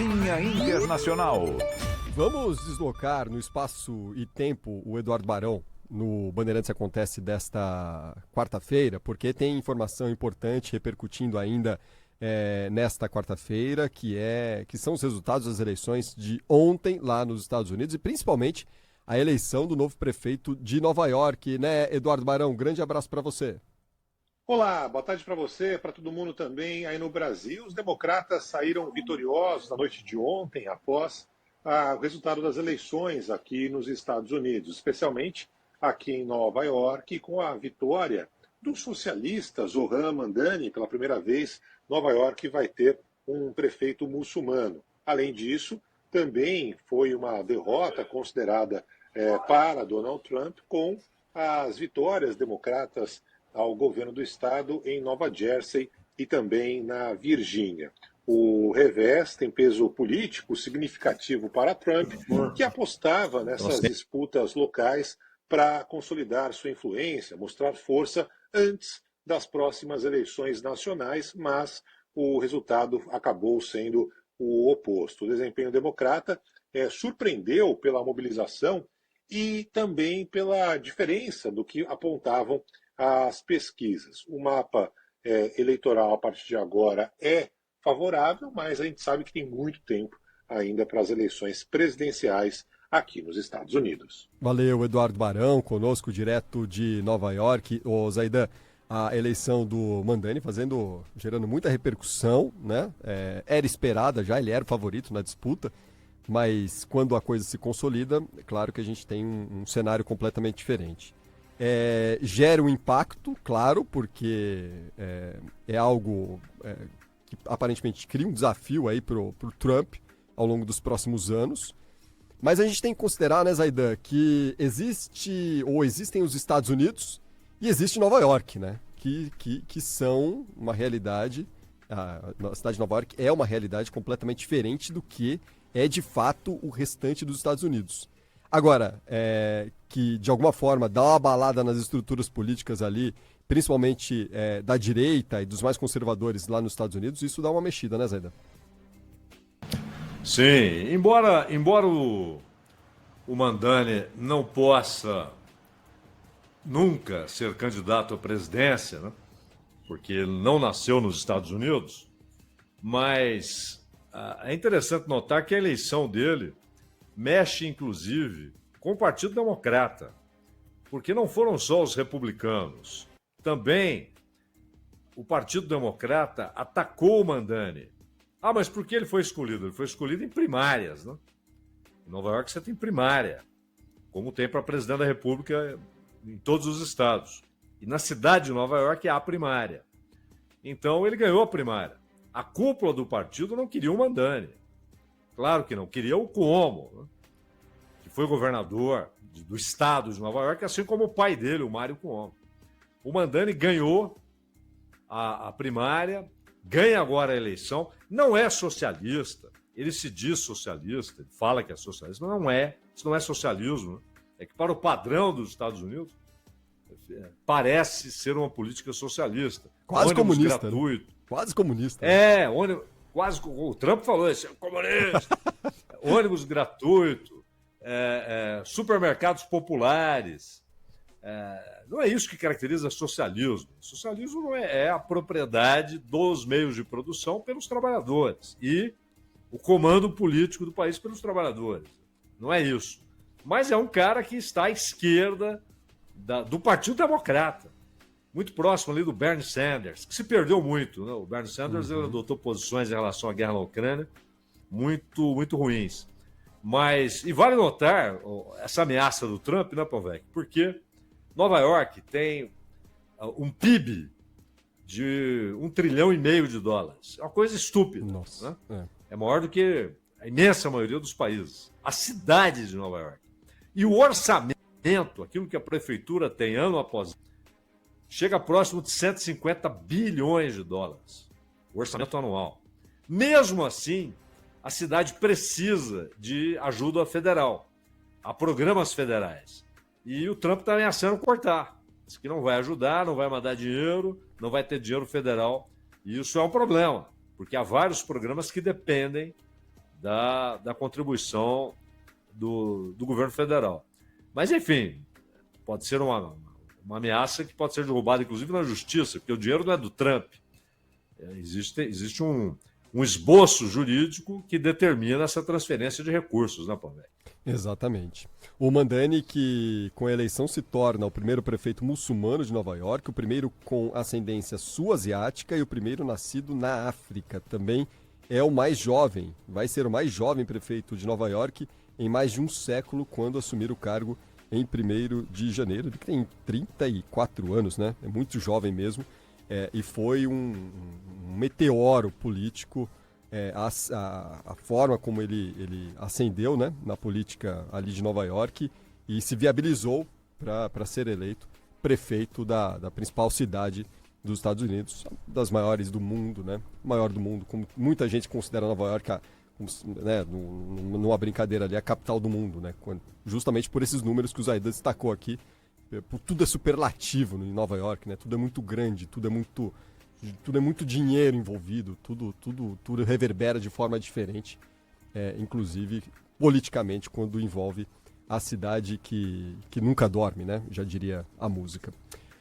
Linha Internacional. Vamos deslocar no espaço e tempo o Eduardo Barão no Bandeirantes Acontece desta quarta-feira, porque tem informação importante repercutindo ainda nesta quarta-feira, que são os resultados das eleições de ontem lá nos Estados Unidos e principalmente a eleição do novo prefeito de Nova York, né, Eduardo Barão? Grande abraço para você. Olá, boa tarde para você, para todo mundo também. Aí no Brasil, os democratas saíram vitoriosos na noite de ontem, após o resultado das eleições aqui nos Estados Unidos, especialmente aqui em Nova York, com a vitória dos socialistas, Zohran Mamdani. Pela primeira vez, Nova York vai ter um prefeito muçulmano. Além disso, também foi uma derrota considerada para Donald Trump, com as vitórias democratas ao governo do estado em Nova Jersey e também na Virgínia. O revés tem peso político significativo para Trump, que apostava nessas disputas locais para consolidar sua influência, mostrar força antes das próximas eleições nacionais, mas o resultado acabou sendo o oposto. O desempenho democrata surpreendeu pela mobilização e também pela diferença do que apontavam as pesquisas. O mapa eleitoral a partir de agora é favorável, mas a gente sabe que tem muito tempo ainda para as eleições presidenciais aqui nos Estados Unidos. Valeu, Eduardo Barão, conosco direto de Nova York. Ô, Zaidan, a eleição do Mamdani gerando muita repercussão, né? Era esperada já, ele era o favorito na disputa, mas quando a coisa se consolida, é claro que a gente tem um cenário completamente diferente. Gera um impacto, claro, porque é algo que aparentemente cria um desafio aí pro Trump ao longo dos próximos anos. Mas a gente tem que considerar, né, Zaidan, que existem os Estados Unidos e existe Nova York, né? Que são uma realidade. A cidade de Nova York é uma realidade completamente diferente do que é de fato o restante dos Estados Unidos. Agora, que de alguma forma dá uma abalada nas estruturas políticas ali, principalmente da direita e dos mais conservadores lá nos Estados Unidos, isso dá uma mexida, né, Zaidan? Sim, embora o Mamdani não possa nunca ser candidato à presidência, né? Porque ele não nasceu nos Estados Unidos, mas é interessante notar que a eleição dele mexe, inclusive, com o Partido Democrata, porque não foram só os republicanos. Também o Partido Democrata atacou o Mamdani. Mas por que ele foi escolhido? Ele foi escolhido em primárias, né? Em Nova York você tem primária, como tem para presidente da República em todos os estados. E na cidade de Nova York há primária. Então ele ganhou a primária. A cúpula do partido não queria o Mamdani. Claro que não, queria o Cuomo, né? Que foi governador do estado de Nova York, assim como o pai dele, o Mário Cuomo. O Mamdani ganhou a primária, ganha agora a eleição, não é socialista, ele se diz socialista, ele fala que é socialista, mas não é, isso não é socialismo, né? É que para o padrão dos Estados Unidos, parece ser uma política socialista. Quase ônibus comunista. Gratuito. Né? Quase comunista. Né? Quase, o Trump falou isso, comunista. Ônibus gratuito, supermercados populares. Não é isso que caracteriza socialismo. Socialismo não é a propriedade dos meios de produção pelos trabalhadores e o comando político do país pelos trabalhadores. Não é isso. Mas é um cara que está à esquerda do Partido Democrata, muito próximo ali do Bernie Sanders, que se perdeu muito, né? O Bernie Sanders ele adotou posições em relação à guerra na Ucrânia muito, muito ruins. E vale notar essa ameaça do Trump, né, Pavec? Porque Nova York tem um PIB de $1,5 trilhão de dólares. É uma coisa estúpida. Nossa, né? É maior do que a imensa maioria dos países. A cidade de Nova York. E o orçamento, aquilo que a prefeitura tem ano após ano, chega próximo de 150 bilhões de dólares. O orçamento anual. Mesmo assim, a cidade precisa de ajuda federal. Há programas federais. E o Trump está ameaçando cortar. Diz que não vai ajudar, não vai mandar dinheiro, não vai ter dinheiro federal. E isso é um problema, porque há vários programas que dependem da contribuição do governo federal. Mas, enfim, pode ser uma ameaça que pode ser derrubada, inclusive, na justiça, porque o dinheiro não é do Trump. Existe um esboço jurídico que determina essa transferência de recursos, né, Paulo? Exatamente. O Mamdani, que com a eleição se torna o primeiro prefeito muçulmano de Nova York, o primeiro com ascendência sul-asiática e o primeiro nascido na África. Também é o mais jovem, vai ser o mais jovem prefeito de Nova York em mais de um século, quando assumir o cargo em 1º de janeiro. Ele tem 34 anos, né? É muito jovem mesmo. E foi um meteoro político. A forma como ele ascendeu, né, na política ali de Nova York e se viabilizou para ser eleito prefeito da principal cidade dos Estados Unidos, das maiores do mundo, né? Maior do mundo, como muita gente considera Nova York, né, numa brincadeira ali, a capital do mundo, né? Justamente por esses números que o Zaidan destacou aqui. Tudo é superlativo em Nova York, né? Tudo é muito grande, tudo é muito dinheiro envolvido, tudo reverbera de forma diferente, inclusive politicamente, quando envolve a cidade que nunca dorme, né? Já diria a música.